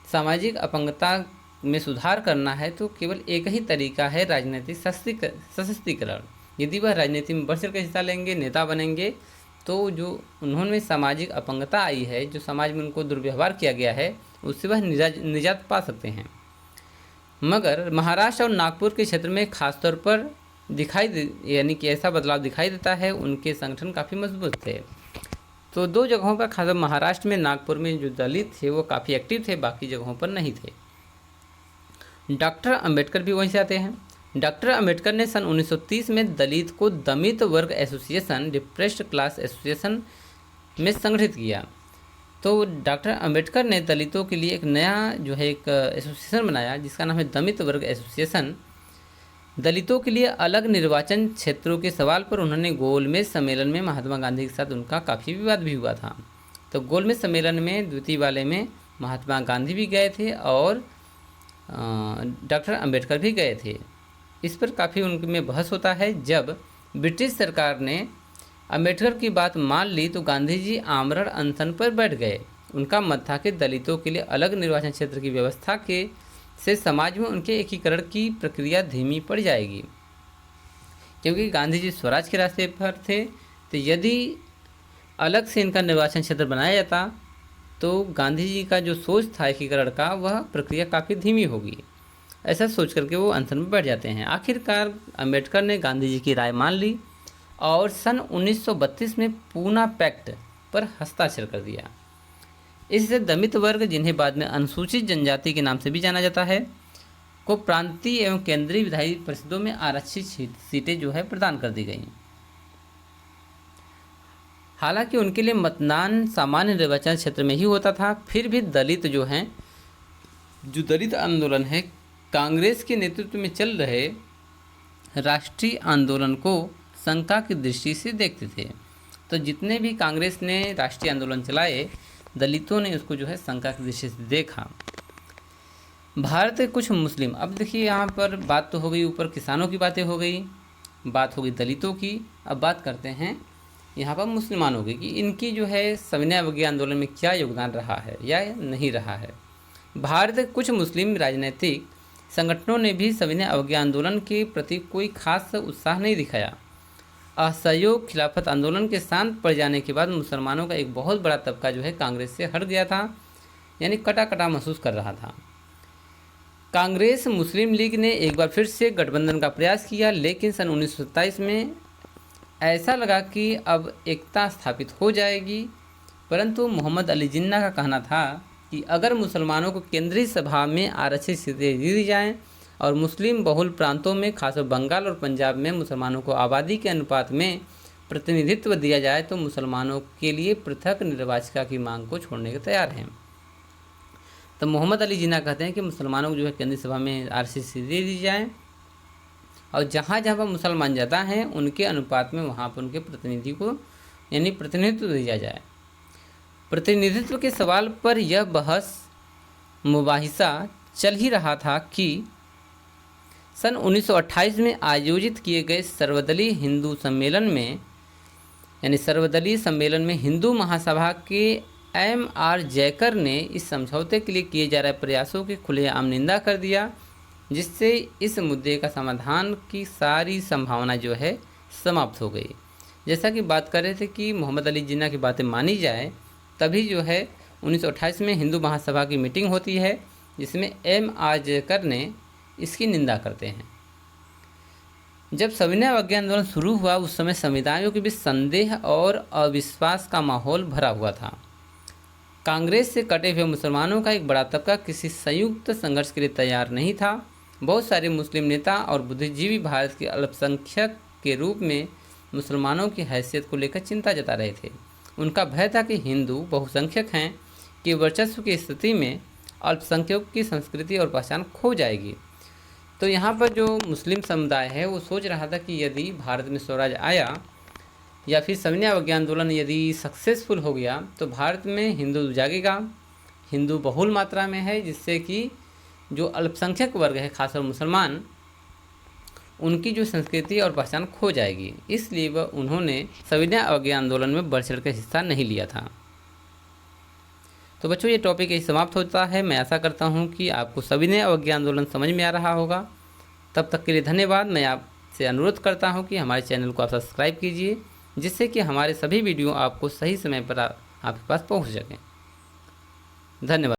सामाजिक अपंगता में सुधार करना है तो केवल एक ही तरीका है, राजनीतिक सशक्तिकरण। यदि वह राजनीति में बढ़ चढ़ कर हिस्सा लेंगे, नेता बनेंगे, तो जो उन्होंने सामाजिक अपंगता आई है, जो समाज में उनको दुर्व्यवहार किया गया है, उससे वह निजात पा सकते हैं। मगर महाराष्ट्र और नागपुर के क्षेत्र में खासतौर पर यानी कि ऐसा बदलाव दिखाई देता है। उनके संगठन काफ़ी मजबूत थे। तो दो जगहों पर, खासकर महाराष्ट्र में, नागपुर में जो दलित थे वो काफ़ी एक्टिव थे, बाकी जगहों पर नहीं थे। डॉक्टर अंबेडकर भी वहीं से आते हैं। डॉक्टर अंबेडकर ने सन 1930 में दलित को दमित वर्ग एसोसिएशन, डिप्रेस्ड क्लास एसोसिएशन में संगठित किया। तो डॉक्टर अंबेडकर ने दलितों के लिए एक नया जो है एक एसोसिएशन बनाया जिसका नाम है दमित वर्ग एसोसिएशन। दलितों के लिए अलग निर्वाचन क्षेत्रों के सवाल पर उन्होंने गोलमेज सम्मेलन में महात्मा गांधी के साथ उनका काफ़ी विवाद भी हुआ था। तो गोलमेज सम्मेलन में द्वितीय वाले में महात्मा गांधी भी गए थे और डॉक्टर अंबेडकर भी गए थे। इस पर काफ़ी उनमें बहस होता है। जब ब्रिटिश सरकार ने अंबेडकर की बात मान ली तो गांधी जी आमरण अनशन पर बैठ गए। उनका मत था कि दलितों के लिए अलग निर्वाचन क्षेत्र की व्यवस्था से समाज में उनके एकीकरण की प्रक्रिया धीमी पड़ जाएगी, क्योंकि गांधी जी स्वराज के रास्ते पर थे। तो यदि अलग से इनका निर्वाचन क्षेत्र बनाया जाता तो गांधी जी का जो सोच था एकीकरण का, वह प्रक्रिया काफ़ी धीमी होगी। ऐसा सोच करके वो अनशन में बैठ जाते हैं। आखिरकार अंबेडकर ने गांधी जी की राय मान ली और सन 1932 में पूना पैक्ट पर हस्ताक्षर कर दिया। इससे दमित वर्ग, जिन्हें बाद में अनुसूचित जनजाति के नाम से भी जाना जाता है, को प्रांतीय एवं केंद्रीय विधायी परिषदों में आरक्षित सीटें जो है प्रदान कर दी गई। हालांकि उनके लिए मतदान सामान्य निर्वाचन क्षेत्र में ही होता था, फिर भी दलित जो हैं, जो दलित आंदोलन है, कांग्रेस के नेतृत्व में चल रहे राष्ट्रीय आंदोलन को शंका की दृष्टि से देखते थे। तो जितने भी कांग्रेस ने राष्ट्रीय आंदोलन चलाए, दलितों ने उसको जो है शंका की दृष्टि से देखा। भारत के कुछ मुस्लिम, अब देखिए यहाँ पर बात तो हो गई, ऊपर किसानों की बातें हो गई, बात हो गई दलितों की। अब बात करते हैं यहाँ पर मुसलमानों की कि इनकी जो है सविनय अवज्ञा आंदोलन में क्या योगदान रहा है या नहीं रहा है। भारत के कुछ मुस्लिम राजनीतिक संगठनों ने भी सविनय अवज्ञा आंदोलन के प्रति कोई खास उत्साह नहीं दिखाया। असहयोग खिलाफत आंदोलन के शांत पड़ जाने के बाद मुसलमानों का एक बहुत बड़ा तबका जो है कांग्रेस से हट गया था, यानी कटा कटा महसूस कर रहा था। कांग्रेस मुस्लिम लीग ने एक बार फिर से गठबंधन का प्रयास किया, लेकिन सन 1927 में ऐसा लगा कि अब एकता स्थापित हो जाएगी। परंतु मोहम्मद अली जिन्ना का कहना था कि अगर मुसलमानों को केंद्रीय सभा में आरक्षित सीटें दी जाएँ और मुस्लिम बहुल प्रांतों में खासकर बंगाल और पंजाब में मुसलमानों को आबादी के अनुपात में प्रतिनिधित्व दिया जाए तो मुसलमानों के लिए पृथक निर्वाचिका की मांग को छोड़ने के तैयार हैं। तो मोहम्मद अली जिन्ना कहते हैं कि मुसलमानों को जो है केंद्रीय सभा में आरसीसी दे दी जाए और जहाँ जहाँ पर मुसलमान ज़्यादा हैं उनके अनुपात में वहाँ पर उनके प्रतिनिधि को यानी प्रतिनिधित्व दिया जाए। प्रतिनिधित्व के सवाल पर यह बहस मुबाहिसा चल ही रहा था कि सन 1928 में आयोजित किए गए सर्वदलीय हिंदू सम्मेलन में यानी सर्वदलीय सम्मेलन में हिंदू महासभा के M.R. जयकर ने इस समझौते के लिए किए जा रहे प्रयासों की खुलेआम निंदा कर दिया, जिससे इस मुद्दे का समाधान की सारी संभावना जो है समाप्त हो गई। जैसा कि बात कर रहे थे कि मोहम्मद अली जिन्ना की बातें मानी जाए तभी जो है 1928 में हिंदू महासभा की मीटिंग होती है जिसमें M.R. जयकर ने इसकी निंदा करते हैं। जब सविनय अवज्ञा आंदोलन शुरू हुआ उस समय समुदायों के बीच संदेह और अविश्वास का माहौल भरा हुआ था। कांग्रेस से कटे हुए मुसलमानों का एक बड़ा तबका किसी संयुक्त संघर्ष के लिए तैयार नहीं था। बहुत सारे मुस्लिम नेता और बुद्धिजीवी भारत के अल्पसंख्यक के रूप में मुसलमानों की हैसियत को लेकर चिंता जता रहे थे। उनका भय था कि हिंदू बहुसंख्यक हैं कि वर्चस्व की स्थिति में अल्पसंख्यकों की संस्कृति और पहचान खो जाएगी। तो यहाँ पर जो मुस्लिम समुदाय है वो सोच रहा था कि यदि भारत में स्वराज आया या फिर सविनय अवज्ञा आंदोलन यदि सक्सेसफुल हो गया तो भारत में हिंदू जागेगा, हिंदू बहुल मात्रा में है, जिससे कि जो अल्पसंख्यक वर्ग है खासकर मुसलमान उनकी जो संस्कृति और पहचान खो जाएगी। इसलिए वह उन्होंने सविनय अवज्ञा आंदोलन में बढ़ चढ़ कर हिस्सा नहीं लिया था। तो बच्चों ये टॉपिक यही समाप्त होता है। मैं आशा करता हूँ कि आपको सविनय अवज्ञा आंदोलन समझ में आ रहा होगा। तब तक के लिए धन्यवाद। मैं आपसे अनुरोध करता हूँ कि हमारे चैनल को आप सब्सक्राइब कीजिए, जिससे कि हमारे सभी वीडियो आपको सही समय पर आपके पास पहुँच सकें। धन्यवाद।